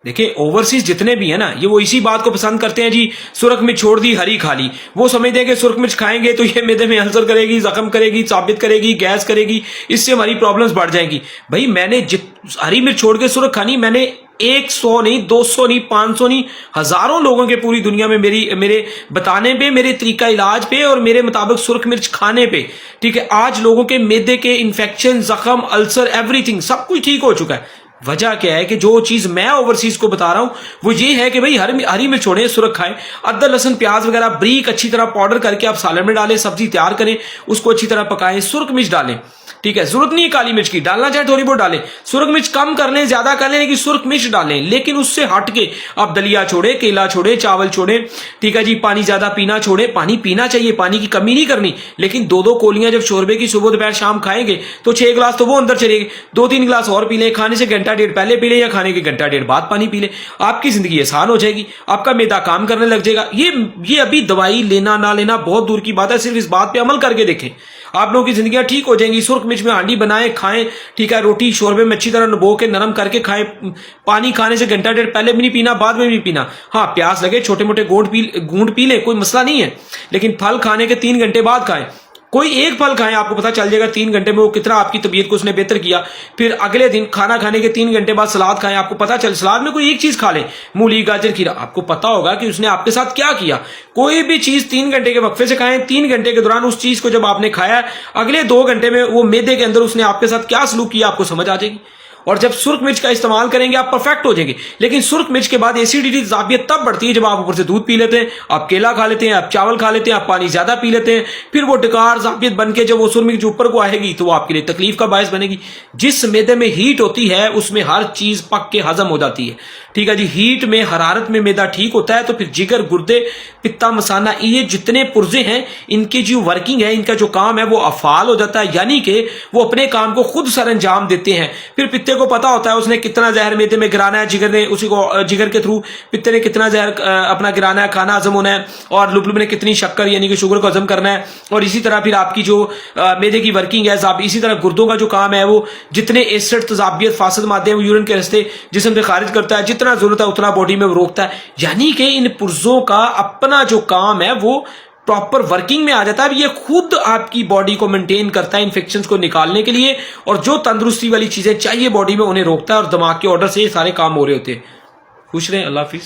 देखिए ओवरसीज जितने भी है ना, ये वो इसी बात को पसंद करते हैं जी, सुरख मिर्च छोड़ दी हरी खा ली। वो समझते हैं कि सुरख मिर्च खाएंगे तो ये मैदे में अल्सर करेगी, जख्म करेगी, साबित करेगी, गैस करेगी, इससे हमारी प्रॉब्लम्स बढ़ जाएंगी। भाई मैंने हरी मिर्च छोड़ के सुरख खानी, मैंने 100 नहीं, 200 नहीं, 500 नहीं, हजारों लोगों के पूरी दुनिया में मेरे बताने पे, मेरे तरीका इलाज पे और मेरे मुताबिक सुरख मिर्च खाने पे, ठीक है, आज लोगों के मैदे के इन्फेक्शन, जख्म, अल्सर, एवरीथिंग सब कुछ ठीक हो चुका है। वजह क्या है कि जो चीज मैं ओवरसीज को बता रहा हूं वो ये है कि भाई हरी मिर्च छोड़ें, सुरख खाएं, अदरक लहसुन प्याज वगैरह बारीक अच्छी तरह पाउडर करके आप सालन में डालें, सब्जी तैयार करें, उसको अच्छी तरह पकाएं, सुरख मिर्च डालें, ठीक है, जरूरत नहीं है काली मिर्च की, डालना चाहे थोड़ी बहुत डालें, सुरख मिर्च कम कर लें, ज्यादा कर लें, लेकिन सुरख मिर्च डालें। लेकिन उससे हट के आप दलिया छोड़े, केला छोड़े, चावल छोड़े, ठीक है जी, पानी ज्यादा पीना छोड़े, पानी पीना चाहिए, पानी की कमी नहीं करनी, लेकिन 2-2 कोलियां जब शोरबे की सुबह दोपहर शाम खाएंगे तो 6 गिलास तो वो अंदर चलेंगे, 2-3 गिलास और पी लें, खाने से घंटा डेढ़ पहले पी लें या खाने के घंटा डेढ़ बाद पानी पी लें, आपकी जिंदगी आसान हो जाएगी, आपका मैदा काम करने लग जाएगा। ये अभी दवाई लेना ना लेना बहुत दूर की बात है, सिर्फ इस बात पे अमल करके देखें, आप लोगों की जिंदगियां ठीक हो जाएंगी। सुरख मिर्च में हांडी बनाएं, खाएं, ठीक है, रोटी शोरबे में अच्छी तरह नबो के नरम करके खाएं, पानी खाने से घंटा डेढ़ पहले भी नहीं पीना, बाद में भी नहीं पीना। हाँ प्यास लगे छोटे मोटे घूंट पी ले, कोई मसला नहीं है, लेकिन फल खाने के 3 घंटे बाद खाएं। कोई एक फल खाएं, आपको पता चल जाएगा 3 घंटे में वो कितना आपकी तबीयत को उसने बेहतर किया। फिर अगले दिन खाना खाने के 3 घंटे बाद सलाद खाएं, आपको पता चल, सलाद में कोई एक चीज खा लें, मूली गाजर खीरा, आपको पता होगा कि उसने आपके साथ क्या किया। कोई भी चीज 3 घंटे के वक्फे से खाएं, 3 घंटे के दौरान उस चीज को जब आपने खाया, अगले 2 घंटे में वो मैदे के अंदर उसने आपके साथ क्या सलूक किया आपको समझ आ जाएगी। और जब सुर्ख मिर्च का इस्तेमाल करेंगे आप परफेक्ट हो जाएंगे। लेकिन सुर्ख मिर्च के बाद एसिडिटी ज़ाबियत तब बढ़ती है जब आप ऊपर से दूध पी लेते हैं, आप केला खा लेते हैं, आप चावल खा लेते हैं, आप पानी ज्यादा पी लेते हैं, फिर वो डकार ज़ाबियत बन के जब वो सुर्ख मिर्च ऊपर को आएगी तो वो आपके लिए तकलीफ का बायस बनेगी। जिस मैदे में हीट होती है उसमें हर चीज पक के हजम हो जाती है, ठीक है जी। हीट में, हरारत में मैदा ठीक होता है तो फिर जिगर, गुर्दे, पित्ता, मसाना, ये जितने पुर्जे हैं इनकी जो वर्किंग है, इनका जो काम है वो अफाल हो जाता है, यानी कि वो अपने काम को खुद सर अंजाम देते हैं। फिर पित्ते को पता होता है उसने कितना जहर मैदे में गिराना है, जिगर ने उसी को, जिगर के थ्रू पित्ते ने कितना जहर अपना गिराना है, खाना हजम होना है, और लुबलुब ने कितनी शक्कर यानी कि शुगर को हजम करना है। और इसी तरह फिर आपकी जो मैदे की वर्किंग है, इसी तरह गुर्दों का जो काम है वो जितने एसिड, तजाबियत, फासिद मादे हैं वो यूरिन के रास्ते जिस्म से खारिज करता है, जितना जरूरत है उतना बॉडी में वो रोकता है। यानी कि इन पुर्जों का अपना जो काम है वो प्रॉपर वर्किंग में आ जाता है। ये खुद आपकी बॉडी को मेंटेन करता है इन्फेक्शंस को निकालने के लिए, और जो तंदुरुस्ती वाली चीजें चाहिए बॉडी में उन्हें रोकता है, और दिमाग के ऑर्डर से ये सारे काम हो रहे होते हैं। खुश रहें, अल्लाह हाफिज।